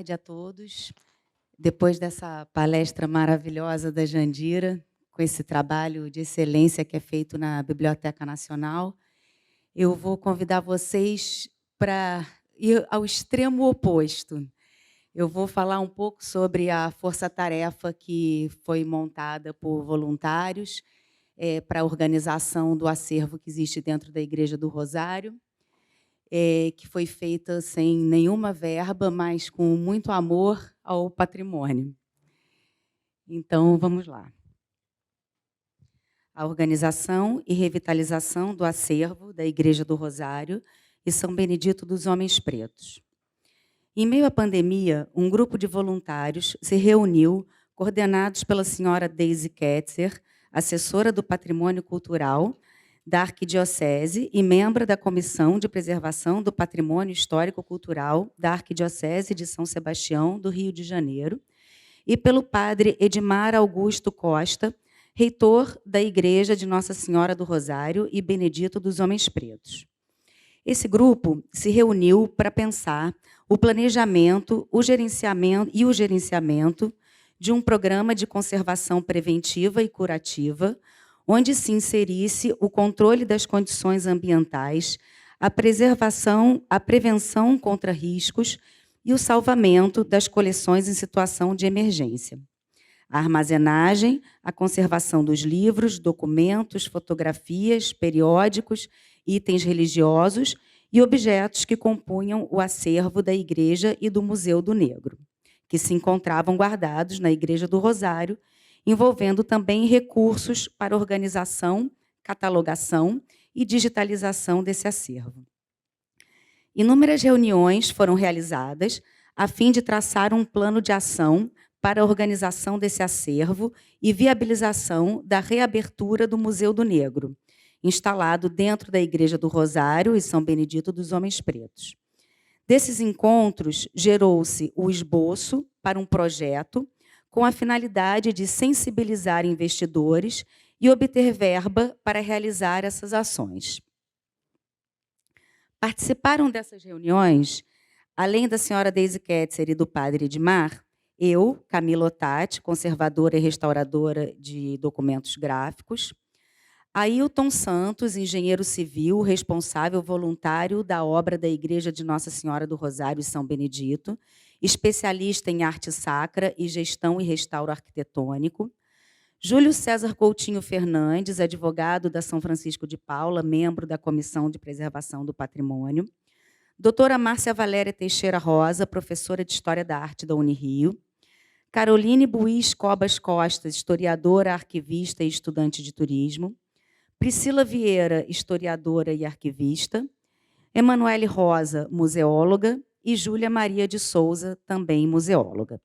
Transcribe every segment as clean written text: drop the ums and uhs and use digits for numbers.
tarde a todos. Depois dessa palestra maravilhosa da Jandira, com esse trabalho de excelência que é feito na Biblioteca Nacional, eu vou convidar vocês para ir ao extremo oposto. Eu vou falar um pouco sobre a força-tarefa que foi montada por voluntários para a organização do acervo que existe dentro da Igreja do Rosário, que foi feita sem nenhuma verba, mas com muito amor ao patrimônio. Então, vamos lá. A organização e revitalização do acervo da Igreja do Rosário e São Benedito dos Homens Pretos. Em meio à pandemia, um grupo de voluntários se reuniu, coordenados pela senhora Daisy Ketzer, assessora do Patrimônio Cultural da Arquidiocese e membro da Comissão de Preservação do Patrimônio Histórico-Cultural da Arquidiocese de São Sebastião, do Rio de Janeiro, e pelo padre Edmar Augusto Costa, reitor da Igreja de Nossa Senhora do Rosário e Benedito dos Homens Pretos. Esse grupo se reuniu para pensar o planejamento, o gerenciamento de um programa de conservação preventiva e curativa, onde se inserisse o controle das condições ambientais, a preservação, a prevenção contra riscos e o salvamento das coleções em situação de emergência. A armazenagem, a conservação dos livros, documentos, fotografias, periódicos, itens religiosos e objetos que compunham o acervo da Igreja e do Museu do Negro, que se encontravam guardados na Igreja do Rosário, envolvendo também recursos para organização, catalogação e digitalização desse acervo. Inúmeras reuniões foram realizadas a fim de traçar um plano de ação para a organização desse acervo e viabilização da reabertura do Museu do Negro, instalado dentro da Igreja do Rosário e São Benedito dos Homens Pretos. Desses encontros, gerou-se o esboço para um projeto com a finalidade de sensibilizar investidores e obter verba para realizar essas ações. Participaram dessas reuniões, além da senhora Daisy Ketzer e do padre Edmar, eu, Camila Ottati, conservadora e restauradora de documentos gráficos, Ailton Santos, engenheiro civil, responsável voluntário da obra da Igreja de Nossa Senhora do Rosário e São Benedito, especialista em arte sacra e gestão e restauro arquitetônico, Júlio César Coutinho Fernandes, advogado da São Francisco de Paula, membro da Comissão de Preservação do Patrimônio, doutora Márcia Valéria Teixeira Rosa, professora de História da Arte da Unirio, Caroline Buiz Cobas Costa, historiadora, arquivista e estudante de turismo, Priscila Vieira, historiadora e arquivista, Emanuele Rosa, museóloga, e Júlia Maria de Souza, também museóloga.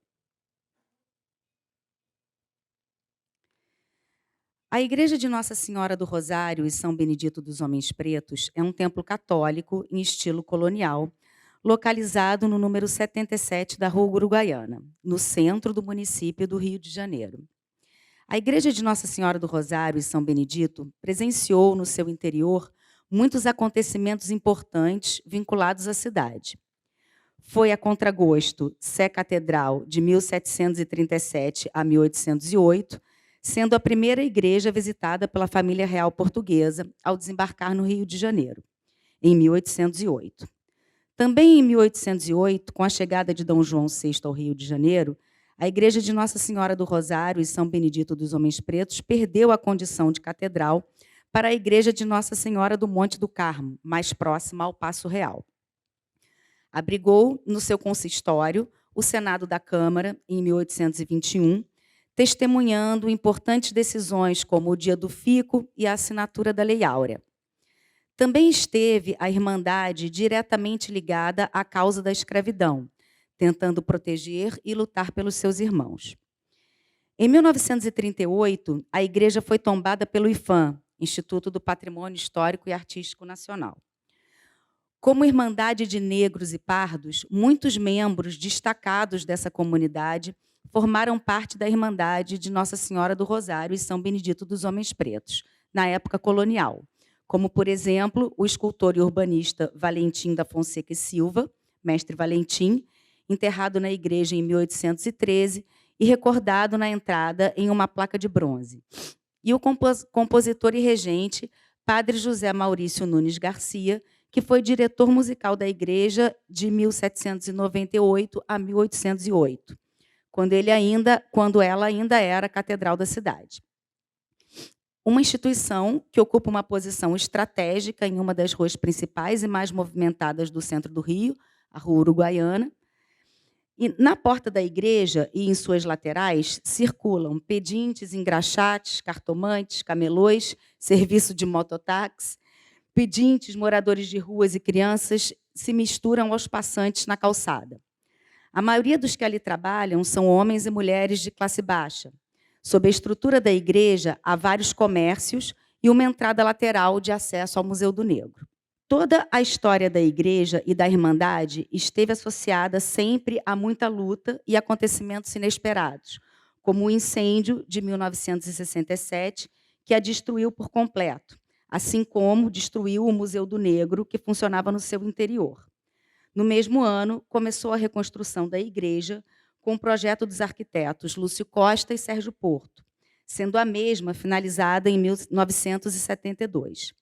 A Igreja de Nossa Senhora do Rosário e São Benedito dos Homens Pretos é um templo católico em estilo colonial, localizado no número 77 da Rua Uruguaiana, no centro do município do Rio de Janeiro. A Igreja de Nossa Senhora do Rosário e São Benedito presenciou no seu interior muitos acontecimentos importantes vinculados à cidade. Foi a contragosto Sé Catedral de 1737 a 1808, sendo a primeira igreja visitada pela família real portuguesa ao desembarcar no Rio de Janeiro, em 1808. Também em 1808, com a chegada de Dom João VI ao Rio de Janeiro, a Igreja de Nossa Senhora do Rosário e São Benedito dos Homens Pretos perdeu a condição de catedral para a Igreja de Nossa Senhora do Monte do Carmo, mais próxima ao Paço Real. Abrigou no seu consistório o Senado da Câmara, em 1821, testemunhando importantes decisões como o Dia do Fico e a assinatura da Lei Áurea. Também esteve a Irmandade diretamente ligada à causa da escravidão, tentando proteger e lutar pelos seus irmãos. Em 1938, a igreja foi tombada pelo IPHAN, Instituto do Patrimônio Histórico e Artístico Nacional. Como Irmandade de Negros e Pardos, muitos membros destacados dessa comunidade formaram parte da Irmandade de Nossa Senhora do Rosário e São Benedito dos Homens Pretos, na época colonial, como, por exemplo, o escultor e urbanista Valentim da Fonseca e Silva, mestre Valentim, enterrado na igreja em 1813 e recordado na entrada em uma placa de bronze. E o compositor e regente, Padre José Maurício Nunes Garcia, que foi diretor musical da igreja de 1798 a 1808, quando ela ainda era a catedral da cidade. Uma instituição que ocupa uma posição estratégica em uma das ruas principais e mais movimentadas do centro do Rio, a Rua Uruguaiana. E na porta da igreja e em suas laterais circulam pedintes, engraxates, cartomantes, camelôs, serviço de mototáxi. Pedintes, moradores de ruas e crianças se misturam aos passantes na calçada. A maioria dos que ali trabalham são homens e mulheres de classe baixa. Sob a estrutura da igreja, há vários comércios e uma entrada lateral de acesso ao Museu do Negro. Toda a história da igreja e da Irmandade esteve associada sempre a muita luta e acontecimentos inesperados, como o incêndio de 1967, que a destruiu por completo, assim como destruiu o Museu do Negro, que funcionava no seu interior. No mesmo ano, começou a reconstrução da igreja, com o projeto dos arquitetos Lúcio Costa e Sérgio Porto, sendo a mesma finalizada em 1972.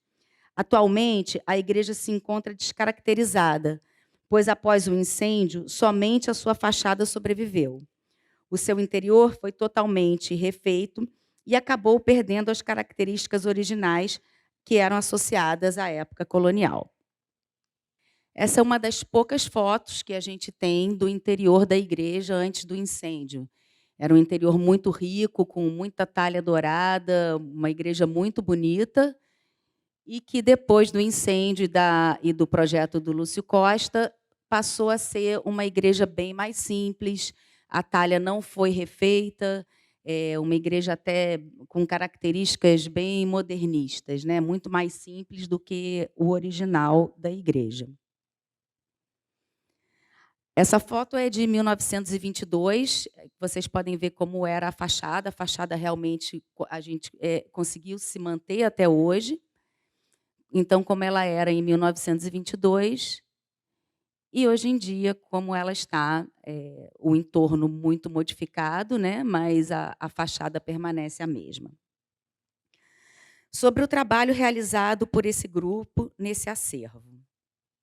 Atualmente, a igreja se encontra descaracterizada, pois, após o incêndio, somente a sua fachada sobreviveu. O seu interior foi totalmente refeito e acabou perdendo as características originais que eram associadas à época colonial. Essa é uma das poucas fotos que a gente tem do interior da igreja antes do incêndio. Era um interior muito rico, com muita talha dourada, uma igreja muito bonita, e que depois do incêndio e do projeto do Lúcio Costa, passou a ser uma igreja bem mais simples, a talha não foi refeita, uma igreja até com características bem modernistas, né? Muito mais simples do que o original da igreja. Essa foto é de 1922, vocês podem ver como era a fachada realmente a gente conseguiu se manter até hoje. Então, como ela era em 1922, e hoje em dia, como ela está, o entorno muito modificado, né, mas a fachada permanece a mesma. Sobre o trabalho realizado por esse grupo nesse acervo.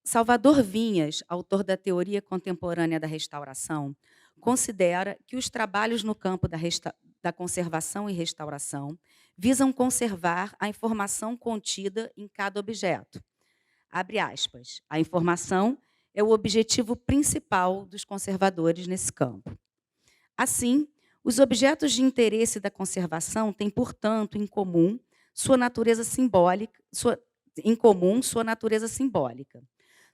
Salvador Vinhas, autor da Teoria Contemporânea da Restauração, considera que os trabalhos no campo da conservação e restauração visam conservar a informação contida em cada objeto. Abre aspas. A informação é o objetivo principal dos conservadores nesse campo. Assim, os objetos de interesse da conservação têm, portanto, em comum sua natureza simbólica.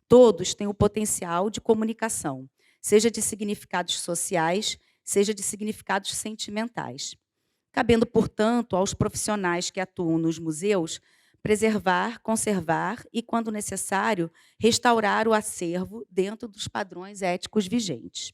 Todos têm o potencial de comunicação, seja de significados sociais, seja de significados sentimentais. Cabendo, portanto, aos profissionais que atuam nos museus preservar, conservar e, quando necessário, restaurar o acervo dentro dos padrões éticos vigentes.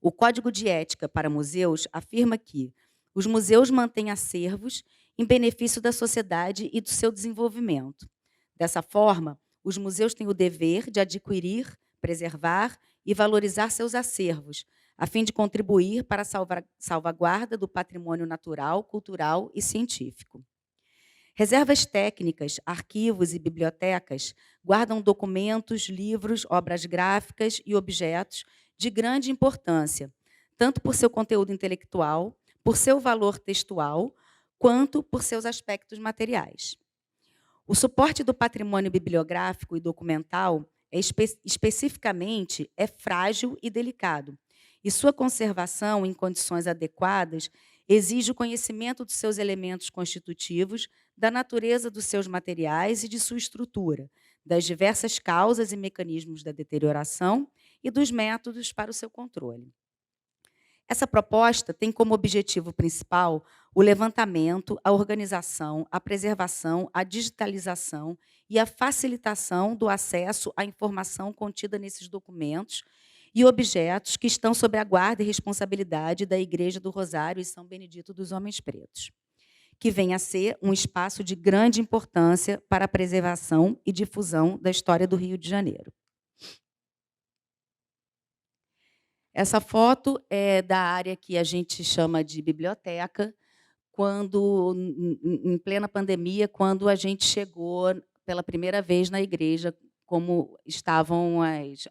O Código de Ética para Museus afirma que os museus mantêm acervos em benefício da sociedade e do seu desenvolvimento. Dessa forma, os museus têm o dever de adquirir, preservar e valorizar seus acervos, a fim de contribuir para a salvaguarda do patrimônio natural, cultural e científico. Reservas técnicas, arquivos e bibliotecas guardam documentos, livros, obras gráficas e objetos de grande importância, tanto por seu conteúdo intelectual, por seu valor textual, quanto por seus aspectos materiais. O suporte do patrimônio bibliográfico e documental especificamente é frágil e delicado, e sua conservação em condições adequadas exige o conhecimento dos seus elementos constitutivos, da natureza dos seus materiais e de sua estrutura, das diversas causas e mecanismos da deterioração e dos métodos para o seu controle. Essa proposta tem como objetivo principal o levantamento, a organização, a preservação, a digitalização e a facilitação do acesso à informação contida nesses documentos e objetos que estão sob a guarda e responsabilidade da Igreja do Rosário e São Benedito dos Homens Pretos, que vem a ser um espaço de grande importância para a preservação e difusão da história do Rio de Janeiro. Essa foto é da área que a gente chama de biblioteca, quando, em plena pandemia, quando a gente chegou pela primeira vez na igreja, como estavam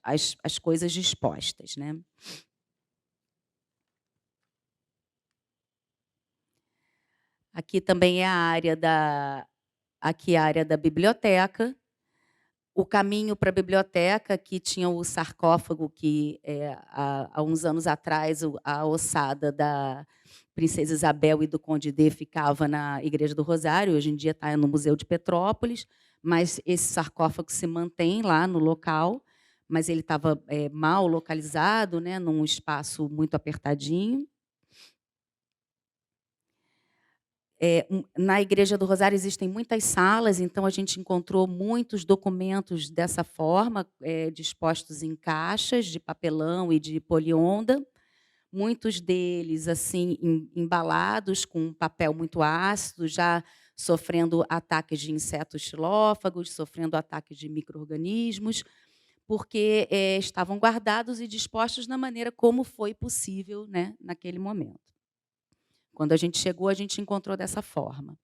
as coisas dispostas, né? Aqui também é a área da biblioteca. O caminho para a biblioteca, que tinha o sarcófago que, há uns anos atrás, a ossada da Princesa Isabel e do Conde D ficava na Igreja do Rosário, hoje em dia está no Museu de Petrópolis, mas esse sarcófago se mantém lá no local, mas ele estava mal localizado, né, num espaço muito apertadinho. Na Igreja do Rosário existem muitas salas, então a gente encontrou muitos documentos dessa forma, dispostos em caixas de papelão e de polionda, muitos deles assim embalados com um papel muito ácido, já sofrendo ataques de insetos xilófagos, sofrendo ataques de micro-organismos, porque estavam guardados e dispostos da maneira como foi possível, né, naquele momento. Quando a gente chegou, a gente encontrou dessa forma.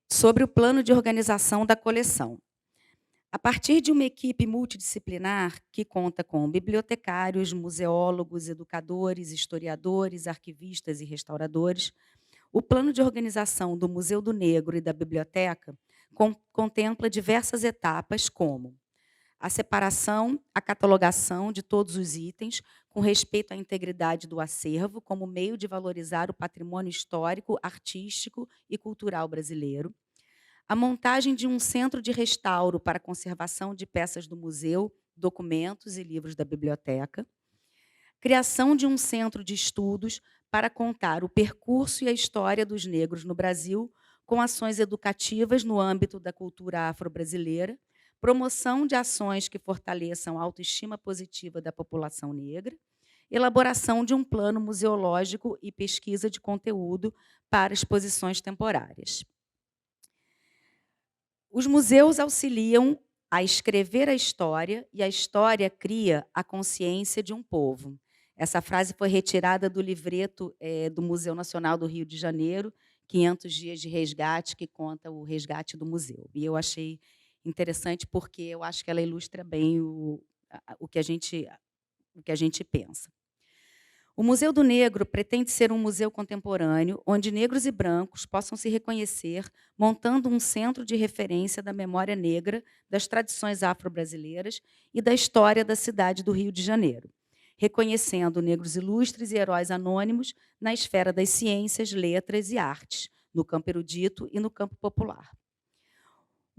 Sobre o plano de organização da coleção. A partir de uma equipe multidisciplinar que conta com bibliotecários, museólogos, educadores, historiadores, arquivistas e restauradores, o plano de organização do Museu do Negro e da biblioteca contempla diversas etapas, como a separação, a catalogação de todos os itens, com respeito à integridade do acervo, como meio de valorizar o patrimônio histórico, artístico e cultural brasileiro, a montagem de um centro de restauro para a conservação de peças do museu, documentos e livros da biblioteca, criação de um centro de estudos para contar o percurso e a história dos negros no Brasil, com ações educativas no âmbito da cultura afro-brasileira, promoção de ações que fortaleçam a autoestima positiva da população negra, elaboração de um plano museológico e pesquisa de conteúdo para exposições temporárias. Os museus auxiliam a escrever a história e a história cria a consciência de um povo. Essa frase foi retirada do livreto do Museu Nacional do Rio de Janeiro, 500 dias de resgate, que conta o resgate do museu. E eu achei interessante porque eu acho que ela ilustra bem o que a gente pensa. O Museu do Negro pretende ser um museu contemporâneo, onde negros e brancos possam se reconhecer, montando um centro de referência da memória negra, das tradições afro-brasileiras e da história da cidade do Rio de Janeiro, reconhecendo negros ilustres e heróis anônimos na esfera das ciências, letras e artes, no campo erudito e no campo popular.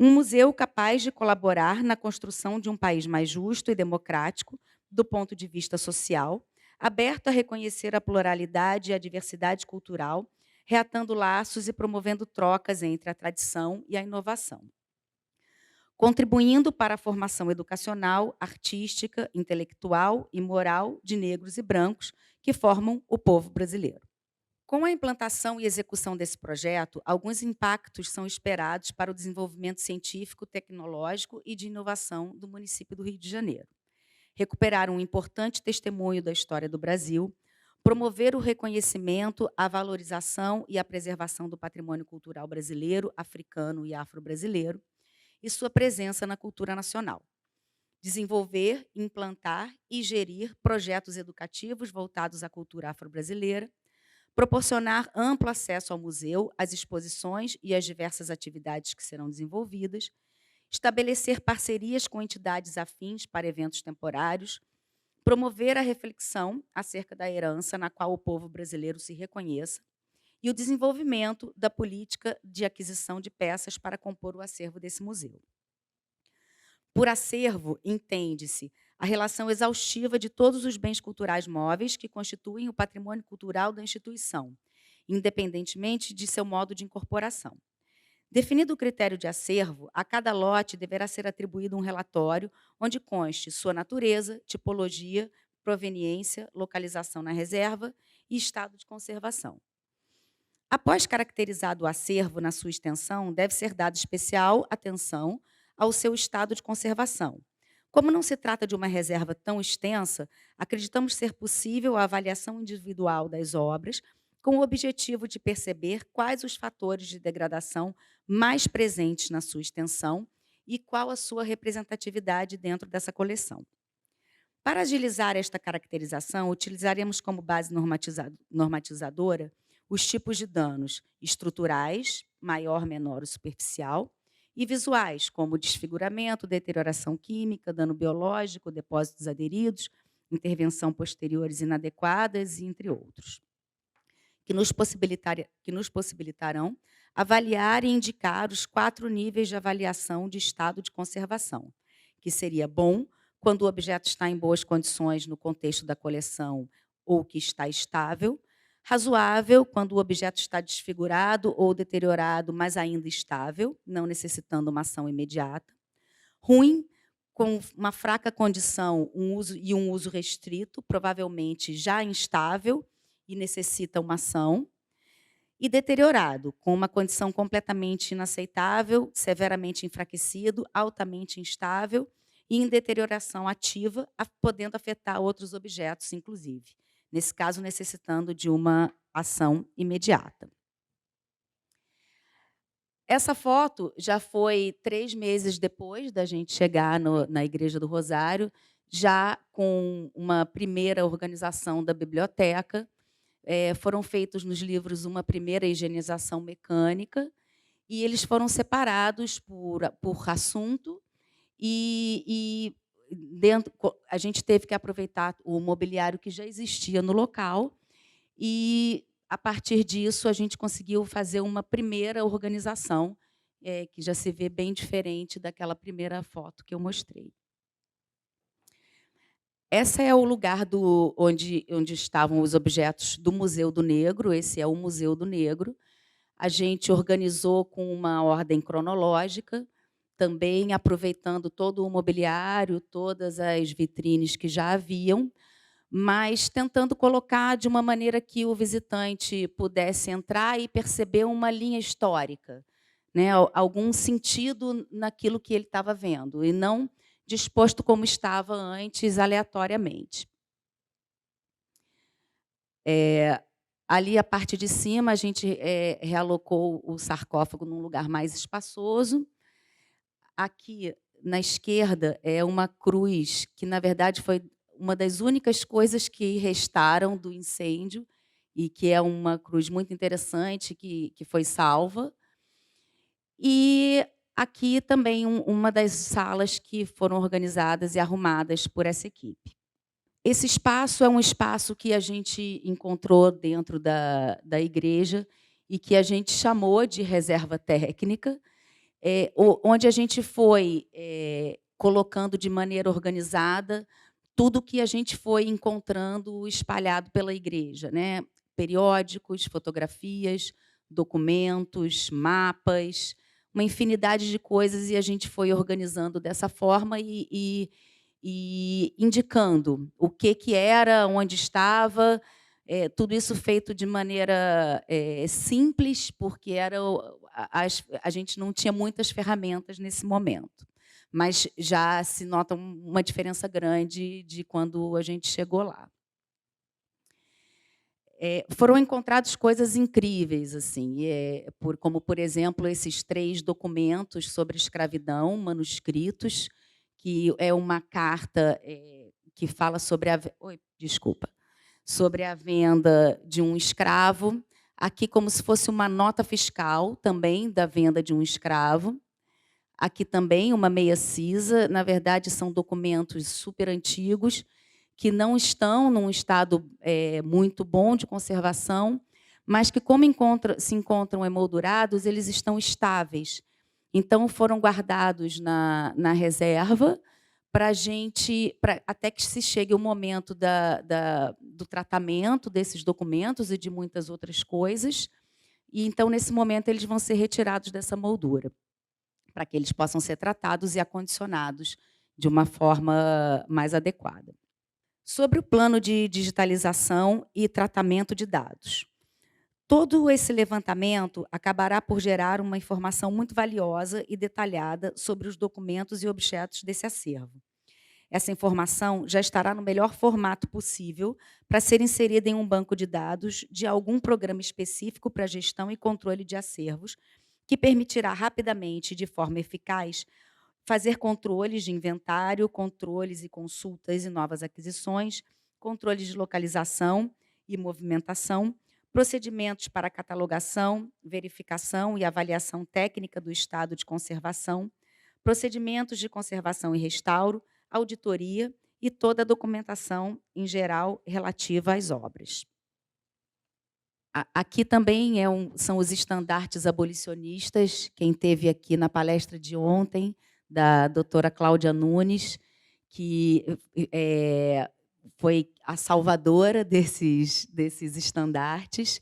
Um museu capaz de colaborar na construção de um país mais justo e democrático, do ponto de vista social, aberto a reconhecer a pluralidade e a diversidade cultural, reatando laços e promovendo trocas entre a tradição e a inovação, contribuindo para a formação educacional, artística, intelectual e moral de negros e brancos que formam o povo brasileiro. Com a implantação e execução desse projeto, alguns impactos são esperados para o desenvolvimento científico, tecnológico e de inovação do município do Rio de Janeiro. Recuperar um importante testemunho da história do Brasil, promover o reconhecimento, a valorização e a preservação do patrimônio cultural brasileiro, africano e afro-brasileiro e sua presença na cultura nacional. Desenvolver, implantar e gerir projetos educativos voltados à cultura afro-brasileira, proporcionar amplo acesso ao museu, às exposições e às diversas atividades que serão desenvolvidas, estabelecer parcerias com entidades afins para eventos temporários, promover a reflexão acerca da herança na qual o povo brasileiro se reconheça e o desenvolvimento da política de aquisição de peças para compor o acervo desse museu. Por acervo, entende-se a relação exaustiva de todos os bens culturais móveis que constituem o patrimônio cultural da instituição, independentemente de seu modo de incorporação. Definido o critério de acervo, a cada lote deverá ser atribuído um relatório onde conste sua natureza, tipologia, proveniência, localização na reserva e estado de conservação. Após caracterizado o acervo na sua extensão, deve ser dada especial atenção ao seu estado de conservação, Como não se trata de uma reserva tão extensa, acreditamos ser possível a avaliação individual das obras, com o objetivo de perceber quais os fatores de degradação mais presentes na sua extensão e qual a sua representatividade dentro dessa coleção. Para agilizar esta caracterização, utilizaremos como base normatizadora os tipos de danos estruturais, maior, menor ou superficial, e visuais, como desfiguramento, deterioração química, dano biológico, depósitos aderidos, intervenção posteriores inadequadas, entre outros, que nos possibilitarão avaliar e indicar os 4 níveis de avaliação de estado de conservação, que seria bom, quando o objeto está em boas condições no contexto da coleção ou que está estável; razoável, quando o objeto está desfigurado ou deteriorado, mas ainda estável, não necessitando uma ação imediata; ruim, com uma fraca condição um uso restrito, provavelmente já instável e necessita uma ação; e deteriorado, com uma condição completamente inaceitável, severamente enfraquecido, altamente instável e em deterioração ativa, podendo afetar outros objetos, inclusive. Nesse caso, necessitando de uma ação imediata. Essa foto já foi 3 meses depois da gente chegar na Igreja do Rosário, já com uma primeira organização da biblioteca. Foram feitos nos livros uma primeira higienização mecânica, e eles foram separados por assunto, e a gente teve que aproveitar o mobiliário que já existia no local, e, a partir disso, a gente conseguiu fazer uma primeira organização, que já se vê bem diferente daquela primeira foto que eu mostrei. Esse é o lugar onde estavam os objetos do Museu do Negro. Esse é o Museu do Negro. A gente organizou com uma ordem cronológica, também aproveitando todo o mobiliário, todas as vitrines que já haviam, mas tentando colocar de uma maneira que o visitante pudesse entrar e perceber uma linha histórica, né, algum sentido naquilo que ele estava vendo, e não disposto como estava antes, aleatoriamente. Ali, a parte de cima, a gente realocou o sarcófago num lugar mais espaçoso. Aqui, na esquerda, é uma cruz que, na verdade, foi uma das únicas coisas que restaram do incêndio, e que é uma cruz muito interessante, que foi salva. E aqui também uma das salas que foram organizadas e arrumadas por essa equipe. Esse espaço é um espaço que a gente encontrou dentro da igreja e que a gente chamou de reserva técnica, onde a gente foi colocando de maneira organizada tudo que a gente foi encontrando espalhado pela igreja, né? Periódicos, fotografias, documentos, mapas, uma infinidade de coisas, e a gente foi organizando dessa forma e indicando o que era, onde estava, tudo isso feito de maneira simples, porque a gente não tinha muitas ferramentas nesse momento, mas já se nota uma diferença grande de quando a gente chegou lá. Foram encontradas coisas incríveis, assim, como, por exemplo, esses 3 documentos sobre escravidão, manuscritos, que é uma carta que fala sobre sobre a venda de um escravo, aqui como se fosse uma nota fiscal também da venda de um escravo. Aqui também uma meia cisa, na verdade são documentos super antigos, que não estão num estado muito bom de conservação, mas que, como se encontram emoldurados, eles estão estáveis. Então, foram guardados na reserva até que se chegue o momento do tratamento desses documentos e de muitas outras coisas. E, então, nesse momento, eles vão ser retirados dessa moldura, para que eles possam ser tratados e acondicionados de uma forma mais adequada. Sobre o plano de digitalização e tratamento de dados. Todo esse levantamento acabará por gerar uma informação muito valiosa e detalhada sobre os documentos e objetos desse acervo. Essa informação já estará no melhor formato possível para ser inserida em um banco de dados de algum programa específico para gestão e controle de acervos, que permitirá rapidamente e de forma eficaz fazer controles de inventário, controles e consultas e novas aquisições, controles de localização e movimentação, procedimentos para catalogação, verificação e avaliação técnica do estado de conservação, procedimentos de conservação e restauro, auditoria e toda a documentação, em geral, relativa às obras. Aqui também são os estandartes abolicionistas, quem teve aqui na palestra de ontem, da doutora Cláudia Nunes, que foi a salvadora desses estandartes.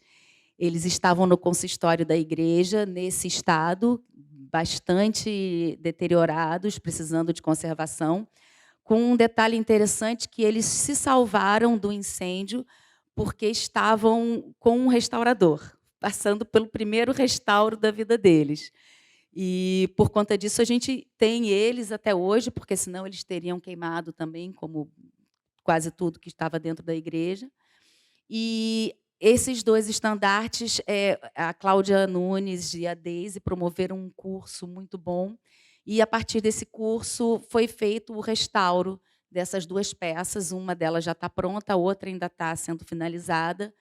Eles estavam no consistório da igreja, nesse estado, bastante deteriorados, precisando de conservação, com um detalhe interessante que eles se salvaram do incêndio porque estavam com um restaurador, passando pelo primeiro restauro da vida deles. E, por conta disso, a gente tem eles até hoje, porque senão eles teriam queimado também, como quase tudo que estava dentro da igreja. E esses dois estandartes, a Cláudia Nunes e a Deise promoveram um curso muito bom, e, a partir desse curso, foi feito o restauro dessas duas peças. Uma delas já está pronta, a outra ainda está sendo finalizada.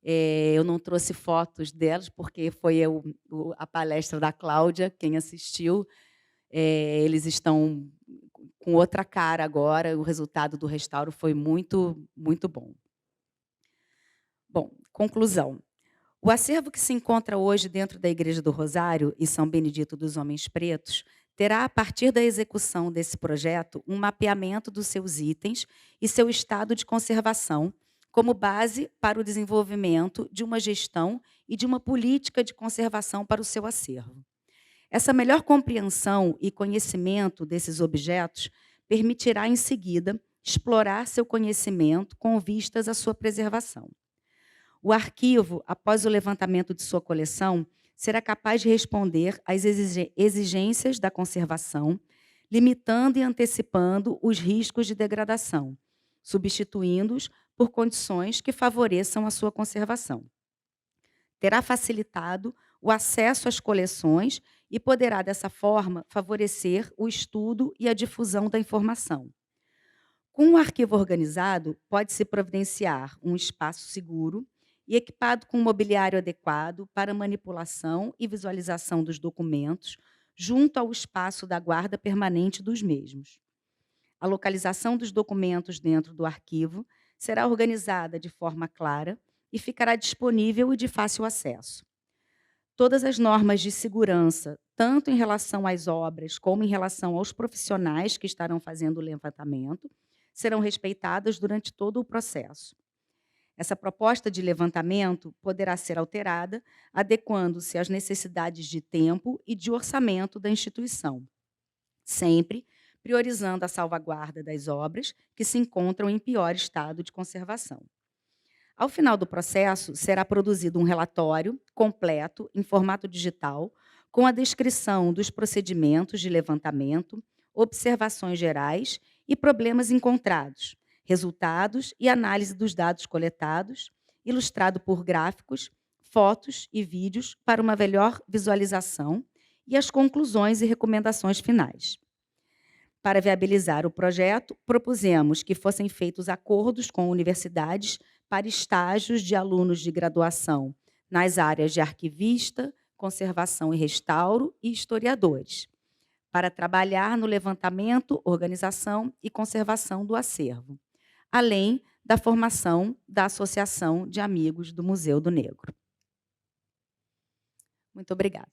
Eu não trouxe fotos delas, porque foi a palestra da Cláudia, quem assistiu. Eles estão com outra cara agora, o resultado do restauro foi muito, muito bom. Bom, conclusão. O acervo que se encontra hoje dentro da Igreja do Rosário e São Benedito dos Homens Pretos terá, a partir da execução desse projeto, um mapeamento dos seus itens e seu estado de conservação, como base para o desenvolvimento de uma gestão e de uma política de conservação para o seu acervo. Essa melhor compreensão e conhecimento desses objetos permitirá, em seguida, explorar seu conhecimento com vistas à sua preservação. O arquivo, após o levantamento de sua coleção, será capaz de responder às exigências da conservação, limitando e antecipando os riscos de degradação, substituindo-os por condições que favoreçam a sua conservação. Terá facilitado o acesso às coleções e poderá, dessa forma, favorecer o estudo e a difusão da informação. Com o arquivo organizado, pode-se providenciar um espaço seguro e equipado com mobiliário adequado para manipulação e visualização dos documentos, junto ao espaço da guarda permanente dos mesmos. A localização dos documentos dentro do arquivo será organizada de forma clara e ficará disponível e de fácil acesso. Todas as normas de segurança, tanto em relação às obras como em relação aos profissionais que estarão fazendo o levantamento, serão respeitadas durante todo o processo. Essa proposta de levantamento poderá ser alterada, adequando-se às necessidades de tempo e de orçamento da instituição, sempre priorizando a salvaguarda das obras que se encontram em pior estado de conservação. Ao final do processo, será produzido um relatório completo, em formato digital, com a descrição dos procedimentos de levantamento, observações gerais e problemas encontrados, resultados e análise dos dados coletados, ilustrado por gráficos, fotos e vídeos para uma melhor visualização e as conclusões e recomendações finais. Para viabilizar o projeto, propusemos que fossem feitos acordos com universidades para estágios de alunos de graduação nas áreas de arquivista, conservação e restauro e historiadores, para trabalhar no levantamento, organização e conservação do acervo, além da formação da Associação de Amigos do Museu do Negro. Muito obrigada.